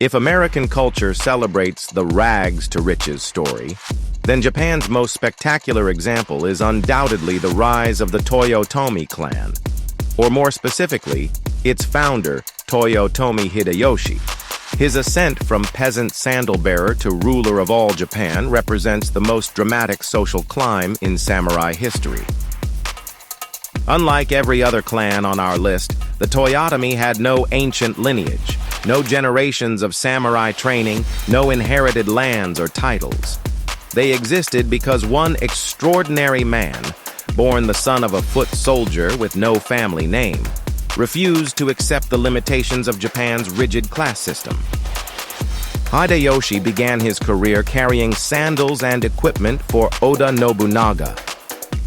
If American culture celebrates the rags to riches story, then Japan's most spectacular example is undoubtedly the rise of the Toyotomi clan, or more specifically, its founder, Toyotomi Hideyoshi. His ascent from peasant sandal-bearer to ruler of all Japan represents the most dramatic social climb in samurai history. Unlike every other clan on our list, the Toyotomi had no ancient lineage, no generations of samurai training, no inherited lands or titles. They existed because one extraordinary man, born the son of a foot soldier with no family name, refused to accept the limitations of Japan's rigid class system. Hideyoshi began his career carrying sandals and equipment for Oda Nobunaga.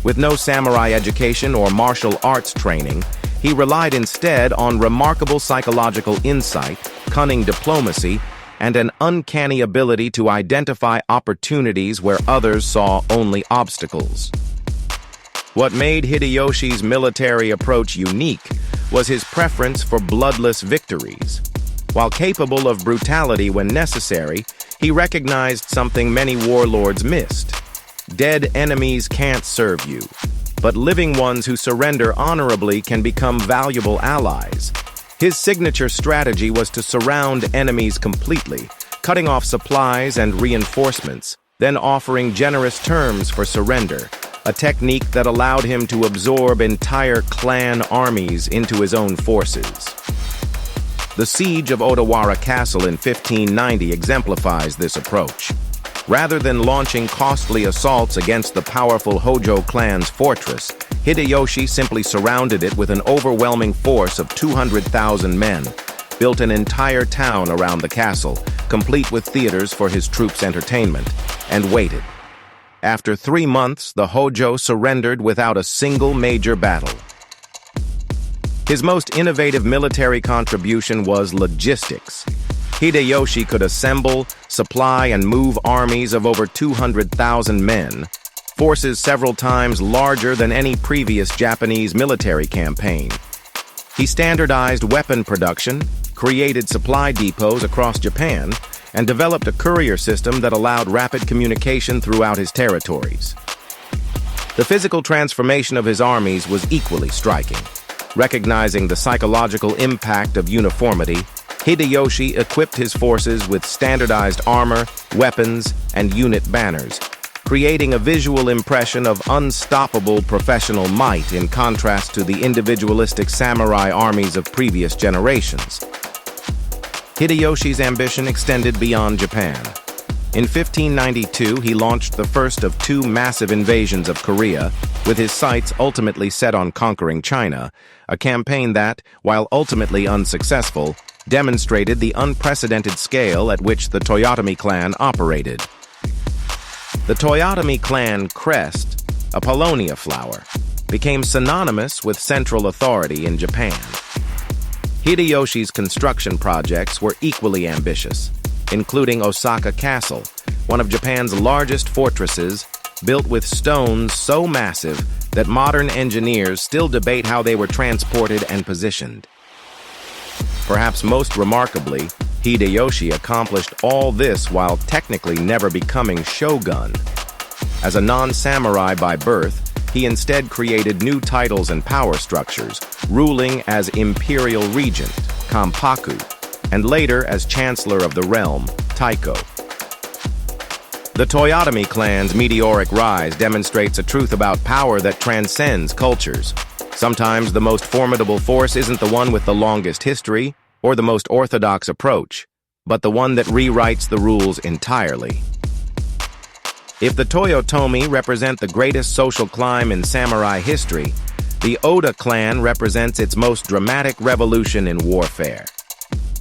With no samurai education or martial arts training, he relied instead on remarkable psychological insight, cunning diplomacy, and an uncanny ability to identify opportunities where others saw only obstacles. What made Hideyoshi's military approach unique was his preference for bloodless victories. While capable of brutality when necessary, he recognized something many warlords missed. Dead enemies can't serve you, but living ones who surrender honorably can become valuable allies. His signature strategy was to surround enemies completely, cutting off supplies and reinforcements, then offering generous terms for surrender, a technique that allowed him to absorb entire clan armies into his own forces. The siege of Odawara Castle in 1590 exemplifies this approach. Rather than launching costly assaults against the powerful Hojo clan's fortress, Hideyoshi simply surrounded it with an overwhelming force of 200,000 men, built an entire town around the castle, complete with theaters for his troops' entertainment, and waited. After 3 months, the Hojo surrendered without a single major battle. His most innovative military contribution was logistics. Hideyoshi could assemble, supply, and move armies of over 200,000 men, forces several times larger than any previous Japanese military campaign. He standardized weapon production, created supply depots across Japan, and developed a courier system that allowed rapid communication throughout his territories. The physical transformation of his armies was equally striking. Recognizing the psychological impact of uniformity, Hideyoshi equipped his forces with standardized armor, weapons, and unit banners, creating a visual impression of unstoppable professional might in contrast to the individualistic samurai armies of previous generations. Hideyoshi's ambition extended beyond Japan. In 1592, he launched the first of 2 massive invasions of Korea, with his sights ultimately set on conquering China, a campaign that, while ultimately unsuccessful, demonstrated the unprecedented scale at which the Toyotomi clan operated. The Toyotomi clan crest, a paulownia flower, became synonymous with central authority in Japan. Hideyoshi's construction projects were equally ambitious, including Osaka Castle, one of Japan's largest fortresses, built with stones so massive that modern engineers still debate how they were transported and positioned. Perhaps most remarkably, Hideyoshi accomplished all this while technically never becoming shogun. As a non-samurai by birth, he instead created new titles and power structures, ruling as Imperial Regent, Kampaku, and later as Chancellor of the Realm, Taiko. The Toyotomi clan's meteoric rise demonstrates a truth about power that transcends cultures. Sometimes the most formidable force isn't the one with the longest history or the most orthodox approach, but the one that rewrites the rules entirely. If the Toyotomi represent the greatest social climb in samurai history, the Oda clan represents its most dramatic revolution in warfare.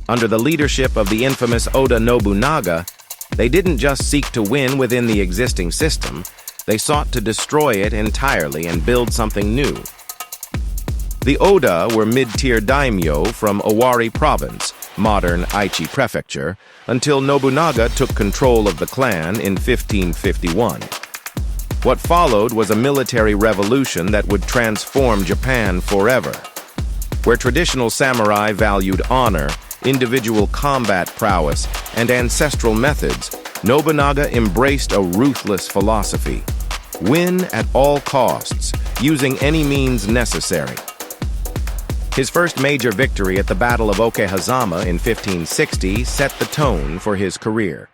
Under the leadership of the infamous Oda Nobunaga, they didn't just seek to win within the existing system, they sought to destroy it entirely and build something new. The Oda were mid-tier daimyo from Owari Province, modern Aichi Prefecture, until Nobunaga took control of the clan in 1551. What followed was a military revolution that would transform Japan forever. Where traditional samurai valued honor, individual combat prowess, and ancestral methods, Nobunaga embraced a ruthless philosophy. Win at all costs, using any means necessary. His first major victory at the Battle of Okehazama in 1560 set the tone for his career.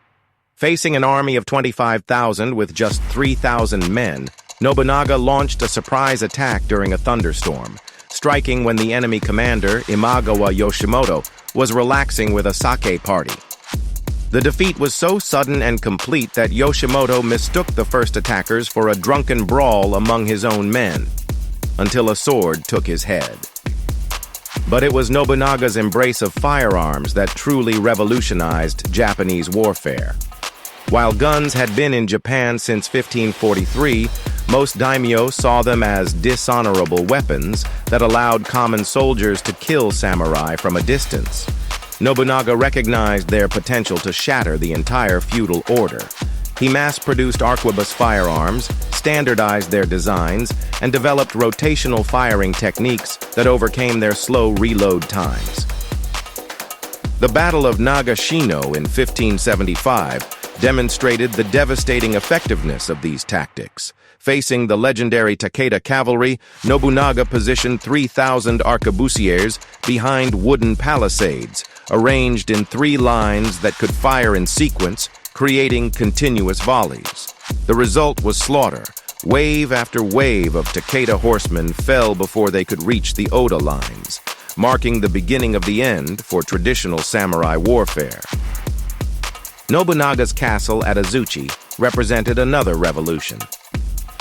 Facing an army of 25,000 with just 3,000 men, Nobunaga launched a surprise attack during a thunderstorm, striking when the enemy commander, Imagawa Yoshimoto, was relaxing with a sake party. The defeat was so sudden and complete that Yoshimoto mistook the first attackers for a drunken brawl among his own men, until a sword took his head. But it was Nobunaga's embrace of firearms that truly revolutionized Japanese warfare. While guns had been in Japan since 1543, most daimyo saw them as dishonorable weapons that allowed common soldiers to kill samurai from a distance. Nobunaga recognized their potential to shatter the entire feudal order. He mass-produced arquebus firearms, standardized their designs, and developed rotational firing techniques that overcame their slow reload times. The Battle of Nagashino in 1575 demonstrated the devastating effectiveness of these tactics. Facing the legendary Takeda cavalry, Nobunaga positioned 3,000 arquebusiers behind wooden palisades, arranged in 3 lines that could fire in sequence, creating continuous volleys. The result was slaughter. Wave after wave of Takeda horsemen fell before they could reach the Oda lines, marking the beginning of the end for traditional samurai warfare. Nobunaga's castle at Azuchi represented another revolution.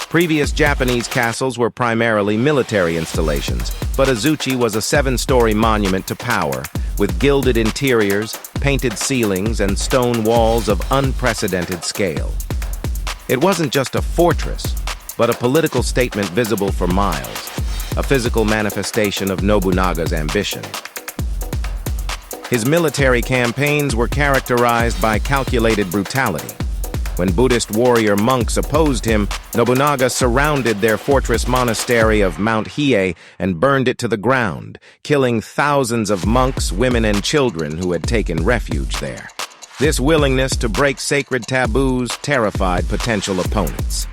Previous Japanese castles were primarily military installations, but Azuchi was a 7-story monument to power, with gilded interiors, painted ceilings, and stone walls of unprecedented scale. It wasn't just a fortress, but a political statement visible for miles, a physical manifestation of Nobunaga's ambition. His military campaigns were characterized by calculated brutality. When Buddhist warrior monks opposed him, Nobunaga surrounded their fortress monastery of Mount Hiei and burned it to the ground, killing thousands of monks, women, and children who had taken refuge there. This willingness to break sacred taboos terrified potential opponents.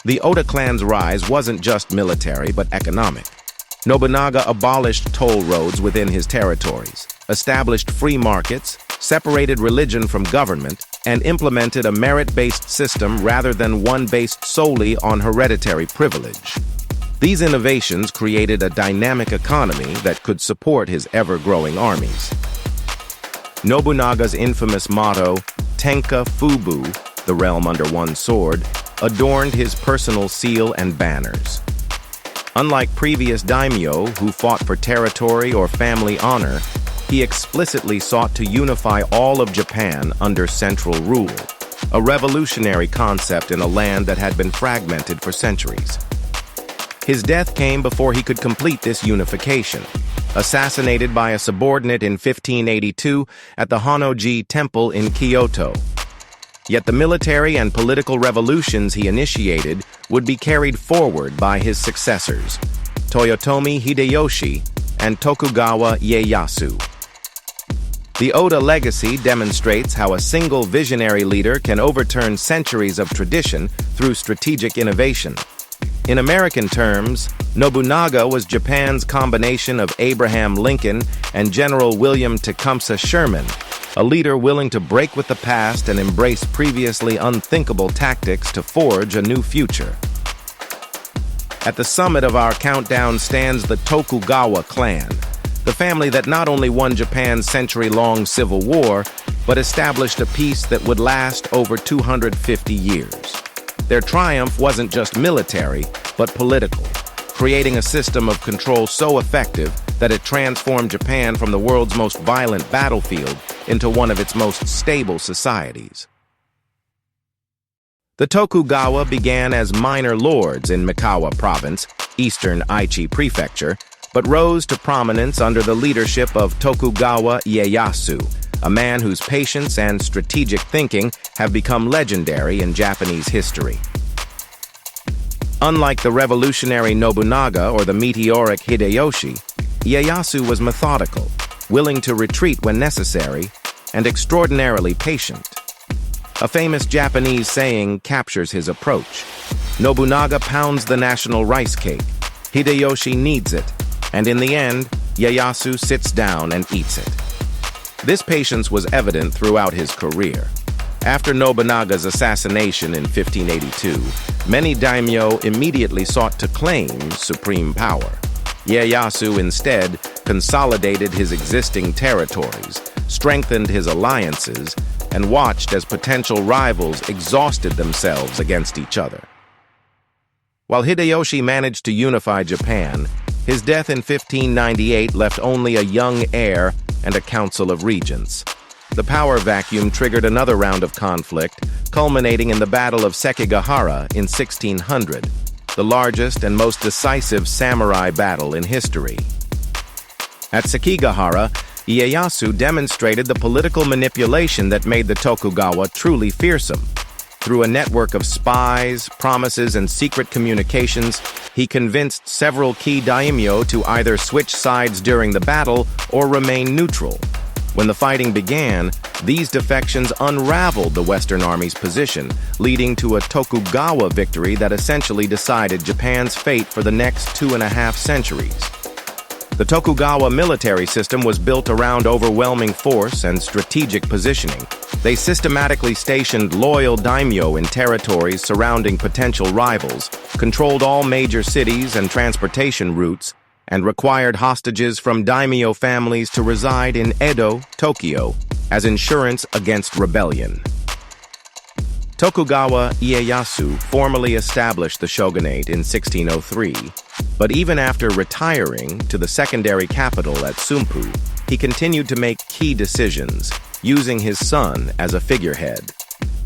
The Oda clan's rise wasn't just military, but economic. Nobunaga abolished toll roads within his territories, established free markets, separated religion from government, and implemented a merit-based system rather than one based solely on hereditary privilege. These innovations created a dynamic economy that could support his ever-growing armies. Nobunaga's infamous motto, Tenka Fubu, the realm under one sword, adorned his personal seal and banners. Unlike previous daimyo who fought for territory or family honor, he explicitly sought to unify all of Japan under central rule, a revolutionary concept in a land that had been fragmented for centuries. His death came before he could complete this unification, assassinated by a subordinate in 1582 at the Honnoji Temple in Kyoto. Yet the military and political revolutions he initiated would be carried forward by his successors, Toyotomi Hideyoshi and Tokugawa Ieyasu. The Oda legacy demonstrates how a single visionary leader can overturn centuries of tradition through strategic innovation. In American terms, Nobunaga was Japan's combination of Abraham Lincoln and General William Tecumseh Sherman, a leader willing to break with the past and embrace previously unthinkable tactics to forge a new future. At the summit of our countdown stands the Tokugawa clan, the family that not only won Japan's century-long civil war, but established a peace that would last over 250 years. Their triumph wasn't just military, but political, creating a system of control so effective that it transformed Japan from the world's most violent battlefield into one of its most stable societies. The Tokugawa began as minor lords in Mikawa Province, eastern Aichi Prefecture, but rose to prominence under the leadership of Tokugawa Ieyasu, a man whose patience and strategic thinking have become legendary in Japanese history. Unlike the revolutionary Nobunaga or the meteoric Hideyoshi, Ieyasu was methodical. willing to retreat when necessary, and extraordinarily patient. A famous Japanese saying captures his approach. Nobunaga pounds the national rice cake. Hideyoshi kneads it, and in the end, Ieyasu sits down and eats it. This patience was evident throughout his career. After Nobunaga's assassination in 1582, many daimyo immediately sought to claim supreme power. Ieyasu instead consolidated his existing territories, strengthened his alliances, and watched as potential rivals exhausted themselves against each other. While Hideyoshi managed to unify Japan, his death in 1598 left only a young heir and a council of regents. The power vacuum triggered another round of conflict, culminating in the Battle of Sekigahara in 1600, the largest and most decisive samurai battle in history. At Sekigahara, Ieyasu demonstrated the political manipulation that made the Tokugawa truly fearsome. Through a network of spies, promises, and secret communications, he convinced several key daimyo to either switch sides during the battle or remain neutral. When the fighting began, these defections unraveled the Western Army's position, leading to a Tokugawa victory that essentially decided Japan's fate for the next 2.5 centuries. The Tokugawa military system was built around overwhelming force and strategic positioning. They systematically stationed loyal daimyo in territories surrounding potential rivals, controlled all major cities and transportation routes, and required hostages from daimyo families to reside in Edo, Tokyo, as insurance against rebellion. Tokugawa Ieyasu formally established the shogunate in 1603, but even after retiring to the secondary capital at Sumpu, he continued to make key decisions, using his son as a figurehead.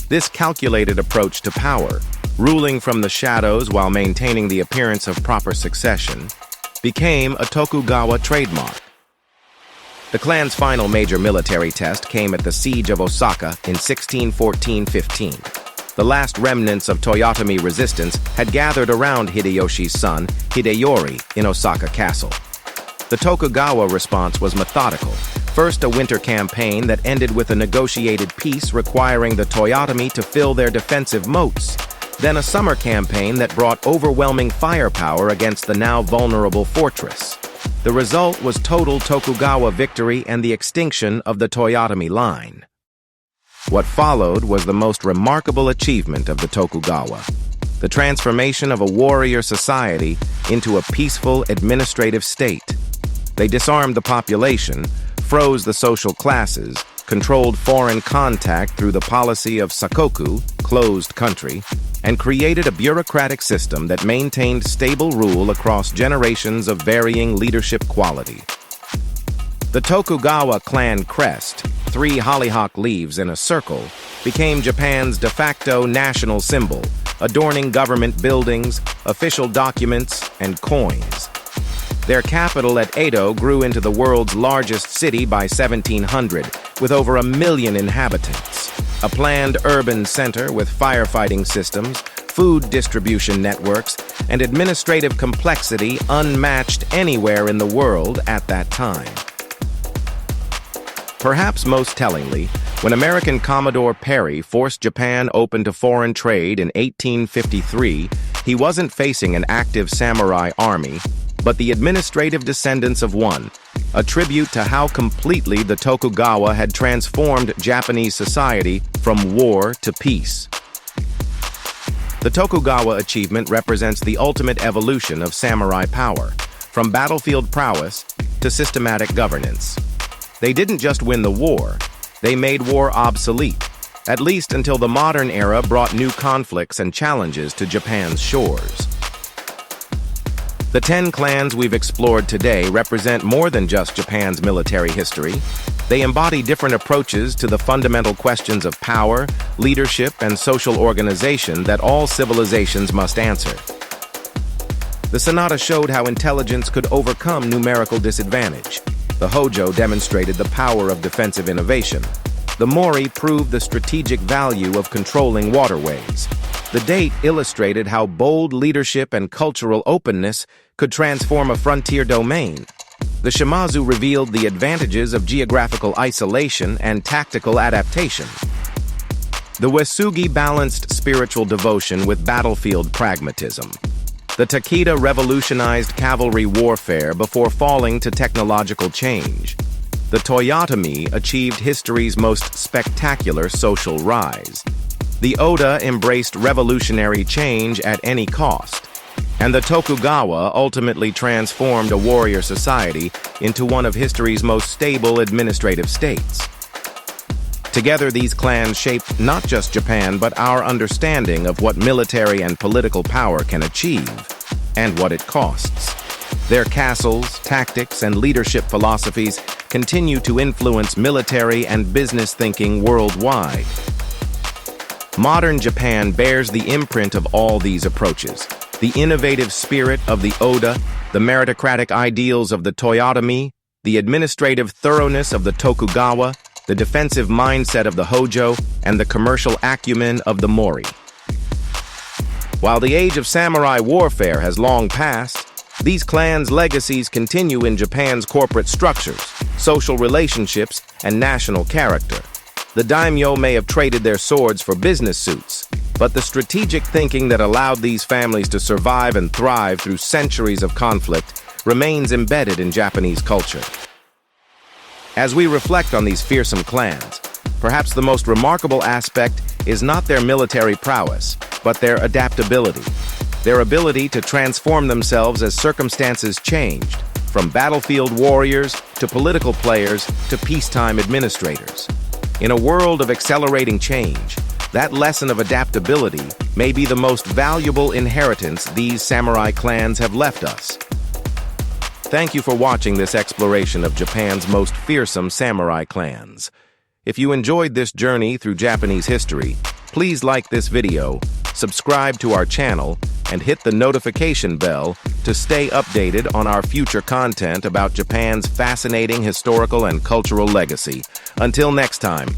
This calculated approach to power, ruling from the shadows while maintaining the appearance of proper succession, became a Tokugawa trademark. The clan's final major military test came at the Siege of Osaka in 1614-15. The last remnants of Toyotomi resistance had gathered around Hideyoshi's son, Hideyori, in Osaka Castle. The Tokugawa response was methodical. First, a winter campaign that ended with a negotiated peace requiring the Toyotomi to fill their defensive moats. Then a summer campaign that brought overwhelming firepower against the now vulnerable fortress. The result was total Tokugawa victory and the extinction of the Toyotomi line. What followed was the most remarkable achievement of the Tokugawa, the transformation of a warrior society into a peaceful administrative state. They disarmed the population, froze the social classes, controlled foreign contact through the policy of sakoku, closed country, and created a bureaucratic system that maintained stable rule across generations of varying leadership quality. The Tokugawa clan crest, 3 hollyhock leaves in a circle, became Japan's de facto national symbol, adorning government buildings, official documents, and coins. Their capital at Edo grew into the world's largest city by 1700, with over 1 million inhabitants. A planned urban center with firefighting systems, food distribution networks, and administrative complexity unmatched anywhere in the world at that time. Perhaps most tellingly, when American Commodore Perry forced Japan open to foreign trade in 1853, he wasn't facing an active samurai army, but the administrative descendants of one, a tribute to how completely the Tokugawa had transformed Japanese society from war to peace. The Tokugawa achievement represents the ultimate evolution of samurai power, from battlefield prowess to systematic governance. They didn't just win the war, they made war obsolete, at least until the modern era brought new conflicts and challenges to Japan's shores. The 10 clans we've explored today represent more than just Japan's military history. They embody different approaches to the fundamental questions of power, leadership, and social organization that all civilizations must answer. The Sonata showed how intelligence could overcome numerical disadvantage. The Hojo demonstrated the power of defensive innovation. The Mori proved the strategic value of controlling waterways. The date illustrated how bold leadership and cultural openness could transform a frontier domain. The Shimazu revealed the advantages of geographical isolation and tactical adaptation. The Uesugi balanced spiritual devotion with battlefield pragmatism. The Takeda revolutionized cavalry warfare before falling to technological change. The Toyotomi achieved history's most spectacular social rise. The Oda embraced revolutionary change at any cost. And the Tokugawa ultimately transformed a warrior society into one of history's most stable administrative states. Together, these clans shaped not just Japan, but our understanding of what military and political power can achieve, and what it costs. Their castles, tactics, and leadership philosophies continue to influence military and business thinking worldwide. Modern Japan bears the imprint of all these approaches. The innovative spirit of the Oda, the meritocratic ideals of the Toyotomi, the administrative thoroughness of the Tokugawa, the defensive mindset of the Hojo, and the commercial acumen of the Mori. While the age of samurai warfare has long passed, these clans' legacies continue in Japan's corporate structures, social relationships, and national character. The daimyo may have traded their swords for business suits, but the strategic thinking that allowed these families to survive and thrive through centuries of conflict remains embedded in Japanese culture. As we reflect on these fearsome clans, perhaps the most remarkable aspect is not their military prowess, but their adaptability. Their ability to transform themselves as circumstances changed, from battlefield warriors to political players to peacetime administrators. In a world of accelerating change, that lesson of adaptability may be the most valuable inheritance these samurai clans have left us. Thank you for watching this exploration of Japan's most fearsome samurai clans. If you enjoyed this journey through Japanese history, please like this video, subscribe to our channel, and hit the notification bell to stay updated on our future content about Japan's fascinating historical and cultural legacy. Until next time,